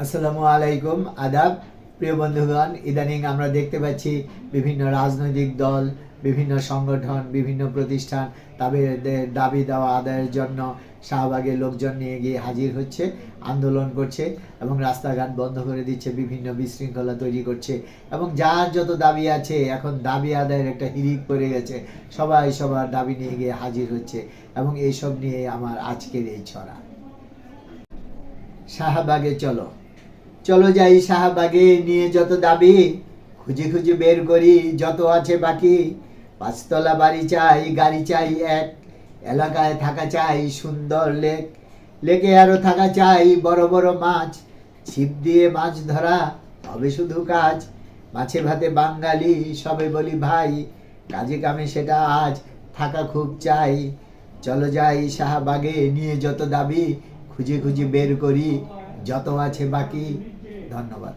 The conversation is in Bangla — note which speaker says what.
Speaker 1: আসসালামু আলাইকুম, আদাব। প্রিয় বন্ধুগণ, ইদানিং আমরা দেখতে পাচ্ছি বিভিন্ন রাজনৈতিক দল, বিভিন্ন সংগঠন, বিভিন্ন প্রতিষ্ঠান তাদের দাবি দেওয়া আদায়ের জন্য শাহবাগে লোকজন নিয়ে গিয়ে হাজির হচ্ছে, আন্দোলন করছে এবং রাস্তাঘাট বন্ধ করে দিচ্ছে, বিভিন্ন বিশৃঙ্খলা তৈরি করছে এবং যার যত দাবি আছে এখন দাবি আদায়ের একটা হিড়িক পড়ে গেছে। সবাই সবার দাবি নিয়ে গিয়ে হাজির হচ্ছে এবং এইসব নিয়ে আমার আজকের এই ছড়া। শাহবাগে চলো, চলো যাই শাহবাগে, নিয়ে যত দাবি খুঁজে খুঁজে বের করি যত আছে বাকি। পাঁচতলা বাড়ি চাই, গাড়ি চাই এক, এলাকায় থাকা চাই সুন্দর লেক, লেকে আরো থাকা চাই বড় বড় মাছ, ছিপ দিয়ে মাছ ধরা হবে শুধু কাজ। মাছে ভাতে বাঙালি সবে বলি ভাই, কাজে কামে সেটা আজ থাকা খুব চাই। চলো যাই শাহবাগে, নিয়ে যত দাবি খুঁজে খুঁজে বের করি যত আছে বাকি। ধন্যবাদ।